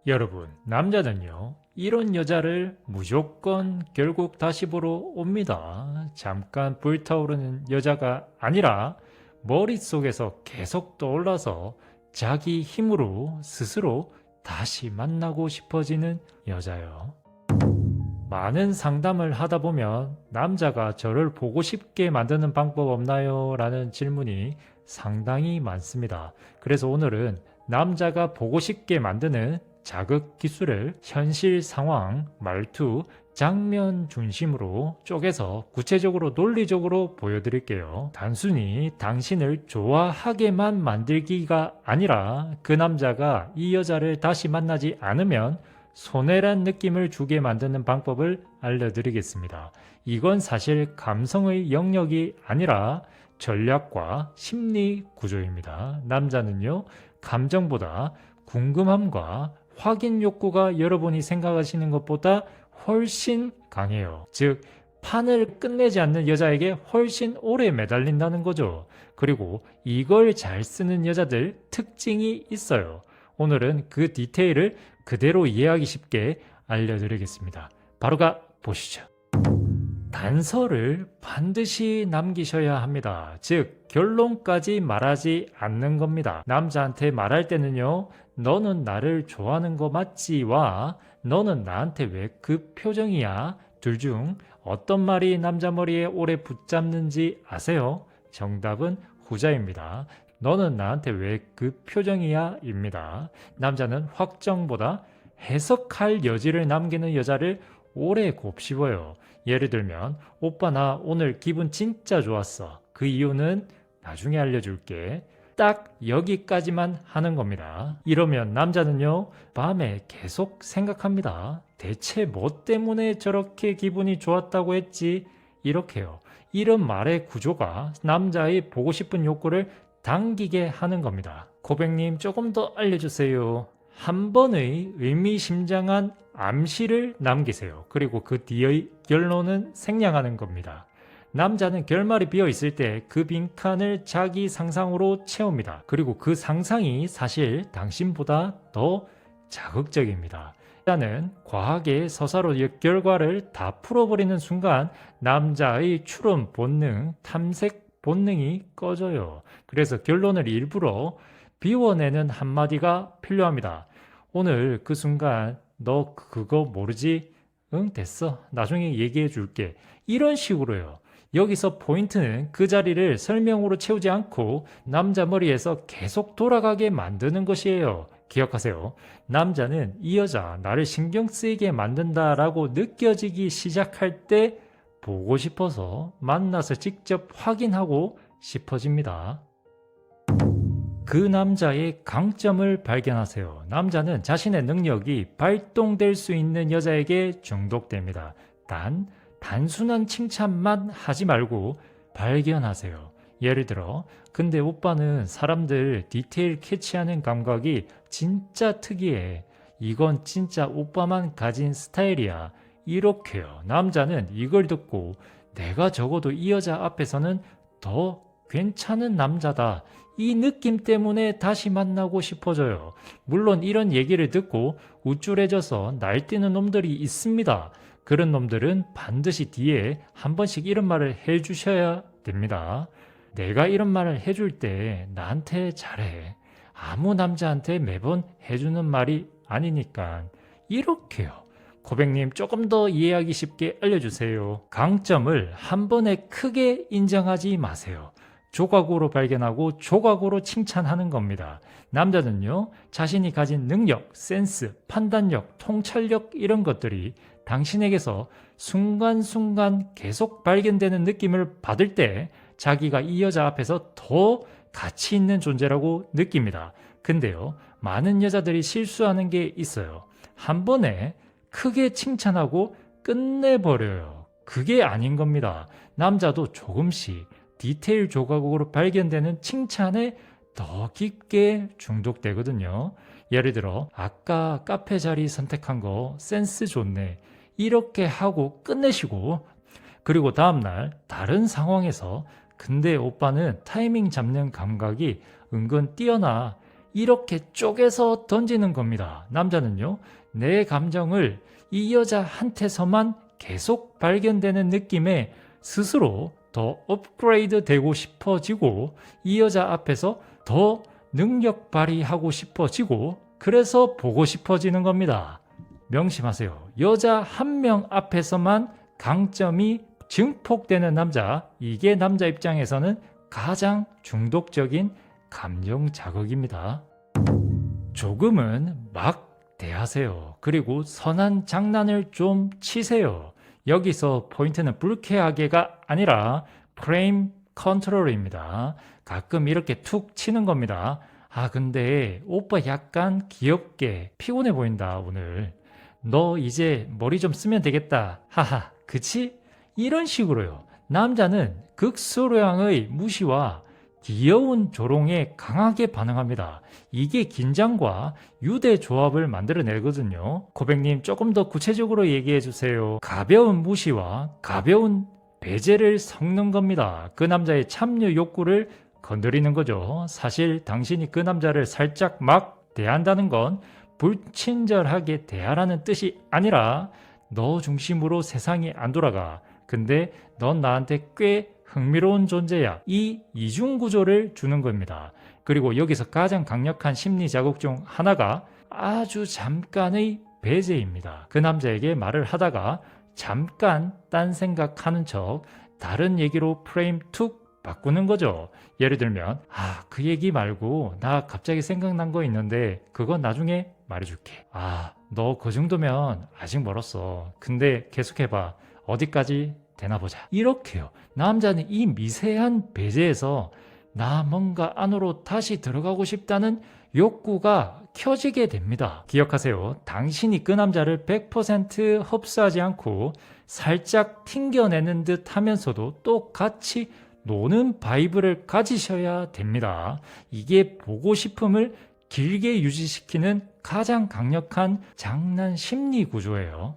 여러분, 남자는요, 이런 여자를 무조건 결국 다시 보러 옵니다. 잠깐 불타오르는 여자가 아니라 머릿속에서 계속 떠올라서 자기 힘으로 스스로 다시 만나고 싶어지는 여자요. 많은 상담을 하다 보면 남자가 저를 보고 싶게 만드는 방법 없나요? 라는 질문이 상당히 많습니다. 그래서 오늘은 남자가 보고 싶게 만드는 자극 기술을 현실 상황, 말투, 장면 중심으로 쪼개서 구체적으로 논리적으로 보여드릴게요. 단순히 당신을 좋아하게만 만들기가 아니라 그 남자가 이 여자를 다시 만나지 않으면 손해란 느낌을 주게 만드는 방법을 알려드리겠습니다. 이건 사실 감성의 영역이 아니라 전략과 심리 구조입니다. 남자는요, 감정보다 궁금함과 확인 욕구가 여러분이 생각하시는 것보다 훨씬 강해요. 즉, 판을 끝내지 않는 여자에게 훨씬 오래 매달린다는 거죠. 그리고 이걸 잘 쓰는 여자들 특징이 있어요. 오늘은 그 디테일을 그대로 이해하기 쉽게 알려드리겠습니다. 바로 가 보시죠. 단서를 반드시 남기셔야 합니다. 즉, 결론까지 말하지 않는 겁니다. 남자한테 말할 때는요, 너는 나를 좋아하는 거 맞지와 너는 나한테 왜 그 표정이야? 둘 중 어떤 말이 남자 머리에 오래 붙잡는지 아세요? 정답은 후자입니다. 너는 나한테 왜 그 표정이야? 입니다. 남자는 확정보다 해석할 여지를 남기는 여자를 오래 곱씹어요. 예를 들면, 오빠 나 오늘 기분 진짜 좋았어. 그 이유는 나중에 알려줄게. 딱 여기까지만 하는 겁니다. 이러면 남자는요, 밤에 계속 생각합니다. 대체 뭐 때문에 저렇게 기분이 좋았다고 했지? 이렇게요. 이런 말의 구조가 남자의 보고 싶은 욕구를 당기게 하는 겁니다. 고백님, 조금 더 알려주세요. 한 번의 의미심장한 암시를 남기세요. 그리고 그 뒤의 결론은 생략하는 겁니다. 남자는 결말이 비어 있을 때 그 빈칸을 자기 상상으로 채웁니다. 그리고 그 상상이 사실 당신보다 더 자극적입니다. 남자는 과학의 서사로 결과를 다 풀어버리는 순간 남자의 추론 본능, 탐색 본능이 꺼져요. 그래서 결론을 일부러 비워내는 한마디가 필요합니다. 오늘 그 순간 너 그거 모르지? 응, 됐어. 나중에 얘기해 줄게. 이런 식으로요. 여기서 포인트는 그 자리를 설명으로 채우지 않고 남자 머리에서 계속 돌아가게 만드는 것이에요. 기억하세요. 남자는 이 여자 나를 신경 쓰이게 만든다라고 느껴지기 시작할 때 보고 싶어서 만나서 직접 확인하고 싶어집니다. 그 남자의 강점을 발견하세요. 남자는 자신의 능력이 발동될 수 있는 여자에게 중독됩니다. 단순한 칭찬만 하지 말고 발견하세요. 예를 들어, 근데 오빠는 사람들 디테일 캐치하는 감각이 진짜 특이해. 이건 진짜 오빠만 가진 스타일이야. 이렇게요. 남자는 이걸 듣고 내가 적어도 이 여자 앞에서는 더 괜찮은 남자다. 이 느낌 때문에 다시 만나고 싶어져요. 물론 이런 얘기를 듣고 우쭐해져서 날뛰는 놈들이 있습니다. 그런 놈들은 반드시 뒤에 한 번씩 이런 말을 해주셔야 됩니다. 내가 이런 말을 해줄 때 나한테 잘해. 아무 남자한테 매번 해주는 말이 아니니까. 이렇게요. 고백님, 조금 더 이해하기 쉽게 알려주세요. 강점을 한 번에 크게 인정하지 마세요. 조각으로 발견하고 조각으로 칭찬하는 겁니다. 남자는요, 자신이 가진 능력, 센스, 판단력, 통찰력 이런 것들이 당신에게서 순간순간 계속 발견되는 느낌을 받을 때 자기가 이 여자 앞에서 더 가치 있는 존재라고 느낍니다. 근데요, 많은 여자들이 실수하는 게 있어요. 한 번에 크게 칭찬하고 끝내버려요. 그게 아닌 겁니다. 남자도 조금씩 디테일 조각으로 발견되는 칭찬에 더 깊게 중독되거든요. 예를 들어, 아까 카페 자리 선택한 거 센스 좋네. 이렇게 하고 끝내시고, 그리고 다음날 다른 상황에서 근데 오빠는 타이밍 잡는 감각이 은근 뛰어나. 이렇게 쪼개서 던지는 겁니다. 남자는요, 내 감정을 이 여자한테서만 계속 발견되는 느낌에 스스로 더 업그레이드 되고 싶어지고, 이 여자 앞에서 더 능력 발휘하고 싶어지고, 그래서 보고 싶어지는 겁니다. 명심하세요. 여자 한 명 앞에서만 강점이 증폭되는 남자, 이게 남자 입장에서는 가장 중독적인 감정 자극입니다. 조금은 막 대하세요. 그리고 선한 장난을 좀 치세요. 여기서 포인트는 불쾌하게가 아니라 프레임 컨트롤입니다. 가끔 이렇게 툭 치는 겁니다. 아, 근데 오빠 약간 귀엽게 피곤해 보인다 오늘. 너 이제 머리 좀 쓰면 되겠다. 하하, 그치? 이런 식으로요. 남자는 극소량의 무시와 귀여운 조롱에 강하게 반응합니다. 이게 긴장과 유대 조합을 만들어내거든요. 고백님, 조금 더 구체적으로 얘기해 주세요. 가벼운 무시와 가벼운 배제를 섞는 겁니다. 그 남자의 참여 욕구를 건드리는 거죠. 사실 당신이 그 남자를 살짝 막 대한다는 건 불친절하게 대하라는 뜻이 아니라 너 중심으로 세상이 안 돌아가. 근데 넌 나한테 꽤 흥미로운 존재야. 이 이중 구조를 주는 겁니다. 그리고 여기서 가장 강력한 심리 자극 중 하나가 아주 잠깐의 배제입니다. 그 남자에게 말을 하다가 잠깐 딴 생각하는 척 다른 얘기로 프레임 툭 바꾸는 거죠. 예를 들면, 아, 그 얘기 말고 나 갑자기 생각난 거 있는데 그건 나중에 말해줄게. 아, 너 그 정도면 아직 멀었어. 근데 계속해봐. 어디까지 되나 보자. 이렇게요. 남자는 이 미세한 배제에서 나 뭔가 안으로 다시 들어가고 싶다는 욕구가 켜지게 됩니다. 기억하세요. 당신이 그 남자를 100% 흡수하지 않고 살짝 튕겨내는 듯 하면서도 또 같이 노는 바이브를 가지셔야 됩니다. 이게 보고 싶음을 길게 유지시키는 가장 강력한 장난 심리 구조예요.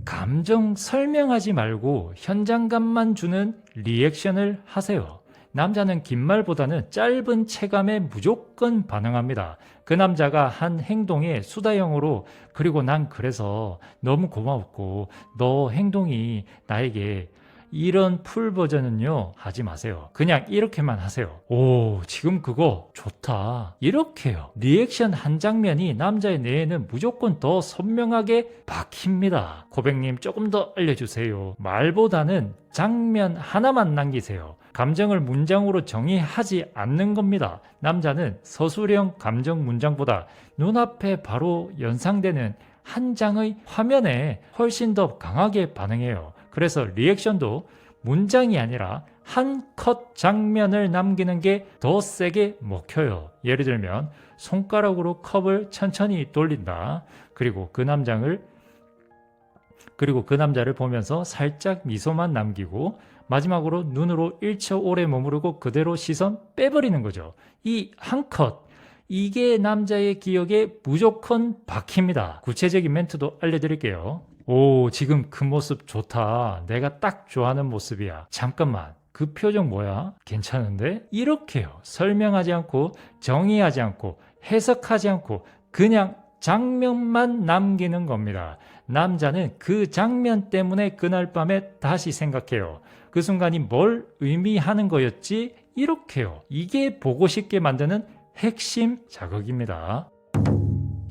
감정 설명하지 말고 현장감만 주는 리액션을 하세요. 남자는 긴 말보다는 짧은 체감에 무조건 반응합니다. 그 남자가 한 행동에 수다형으로 그리고 난 그래서 너무 고마웠고 너 행동이 나에게 이런 풀 버전은요 하지 마세요. 그냥 이렇게만 하세요. 오, 지금 그거 좋다. 이렇게요. 리액션 한 장면이 남자의 뇌에는 무조건 더 선명하게 박힙니다. 고백님, 조금 더 알려주세요. 말보다는 장면 하나만 남기세요. 감정을 문장으로 정의하지 않는 겁니다. 남자는 서술형 감정 문장보다 눈앞에 바로 연상되는 한 장의 화면에 훨씬 더 강하게 반응해요. 그래서 리액션도 문장이 아니라 한 컷 장면을 남기는 게 더 세게 먹혀요. 예를 들면 손가락으로 컵을 천천히 돌린다. 그리고 그 남자를 보면서 살짝 미소만 남기고 마지막으로 눈으로 1초 오래 머무르고 그대로 시선 빼버리는 거죠. 이 한 컷, 이게 남자의 기억에 무조건 박힙니다. 구체적인 멘트도 알려드릴게요. 오, 지금 그 모습 좋다. 내가 딱 좋아하는 모습이야. 잠깐만, 그 표정 뭐야? 괜찮은데? 이렇게요. 설명하지 않고 정의하지 않고 해석하지 않고 그냥 장면만 남기는 겁니다. 남자는 그 장면 때문에 그날 밤에 다시 생각해요. 그 순간이 뭘 의미하는 거였지? 이렇게요. 이게 보고 싶게 만드는 핵심 자극입니다.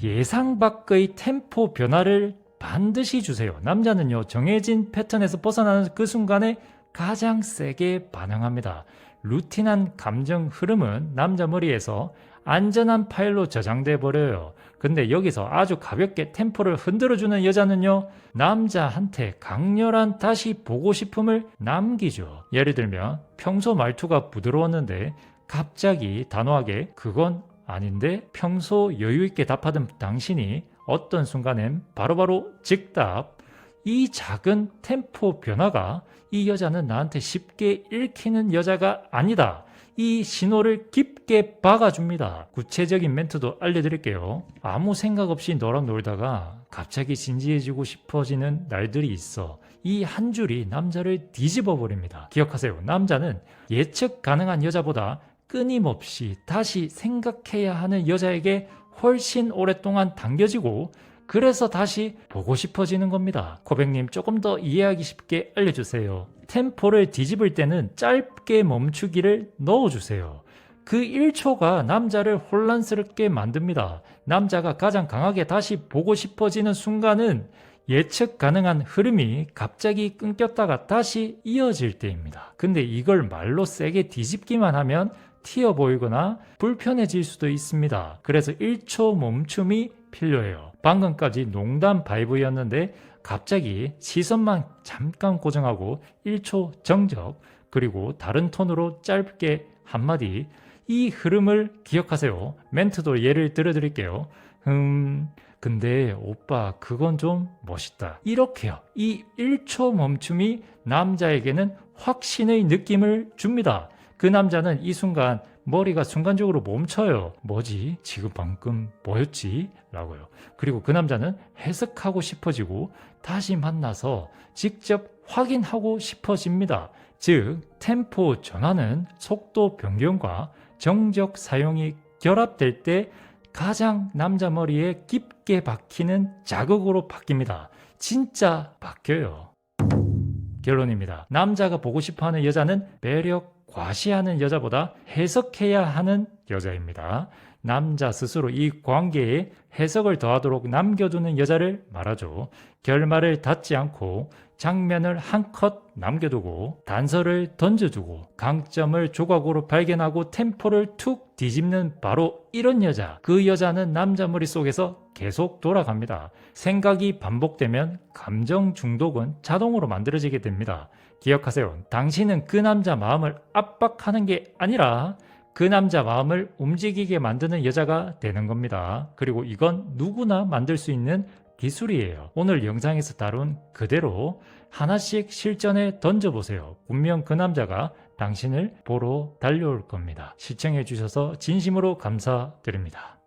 예상 밖의 템포 변화를 반드시 주세요. 남자는요, 정해진 패턴에서 벗어나는 그 순간에 가장 세게 반응합니다. 루틴한 감정 흐름은 남자 머리에서 안전한 파일로 저장돼 버려요. 근데 여기서 아주 가볍게 템포를 흔들어주는 여자는요, 남자한테 강렬한 다시 보고 싶음을 남기죠. 예를 들면 평소 말투가 부드러웠는데 갑자기 단호하게 그건 아닌데 평소 여유있게 답하던 당신이 어떤 순간엔 바로바로 즉답. 이 작은 템포 변화가 이 여자는 나한테 쉽게 읽히는 여자가 아니다. 이 신호를 깊게 박아줍니다. 구체적인 멘트도 알려드릴게요. 아무 생각 없이 너랑 놀다가 갑자기 진지해지고 싶어지는 날들이 있어. 이 한 줄이 남자를 뒤집어 버립니다. 기억하세요. 남자는 예측 가능한 여자보다 끊임없이 다시 생각해야 하는 여자에게 훨씬 오랫동안 당겨지고 그래서 다시 보고 싶어지는 겁니다. 코백님 조금 더 이해하기 쉽게 알려주세요. 템포를 뒤집을 때는 짧게 멈추기를 넣어주세요. 그 1초가 남자를 혼란스럽게 만듭니다. 남자가 가장 강하게 다시 보고 싶어지는 순간은 예측 가능한 흐름이 갑자기 끊겼다가 다시 이어질 때입니다. 근데 이걸 말로 세게 뒤집기만 하면 튀어 보이거나 불편해질 수도 있습니다. 그래서 1초 멈춤이 필요해요. 방금까지 농담 바이브였는데 갑자기 시선만 잠깐 고정하고 1초 정적, 그리고 다른 톤으로 짧게 한마디, 이 흐름을 기억하세요. 멘트도 예를 들어드릴게요. 근데 오빠 그건 좀 멋있다. 이렇게요. 이 1초 멈춤이 남자에게는 확신의 느낌을 줍니다. 그 남자는 이 순간 머리가 순간적으로 멈춰요. 뭐지? 지금 방금 뭐였지? 라고요. 그리고 그 남자는 해석하고 싶어지고 다시 만나서 직접 확인하고 싶어집니다. 즉, 템포 전환은 속도 변경과 정적 사용이 결합될 때 가장 남자 머리에 깊게 박히는 자극으로 바뀝니다. 진짜 바뀌어요. 결론입니다. 남자가 보고 싶어하는 여자는 매력 과시하는 여자보다 해석해야 하는 여자입니다. 남자 스스로 이 관계에 해석을 더하도록 남겨두는 여자를 말하죠. 결말을 닫지 않고 장면을 한 컷 남겨두고 단서를 던져주고 강점을 조각으로 발견하고 템포를 툭 뒤집는 바로 이런 여자. 그 여자는 남자 머릿속에서 계속 돌아갑니다. 생각이 반복되면 감정 중독은 자동으로 만들어지게 됩니다. 기억하세요. 당신은 그 남자 마음을 압박하는 게 아니라 그 남자 마음을 움직이게 만드는 여자가 되는 겁니다. 그리고 이건 누구나 만들 수 있는 기술이에요. 오늘 영상에서 다룬 그대로 하나씩 실전에 던져보세요. 분명 그 남자가 당신을 보러 달려올 겁니다. 시청해 주셔서 진심으로 감사드립니다.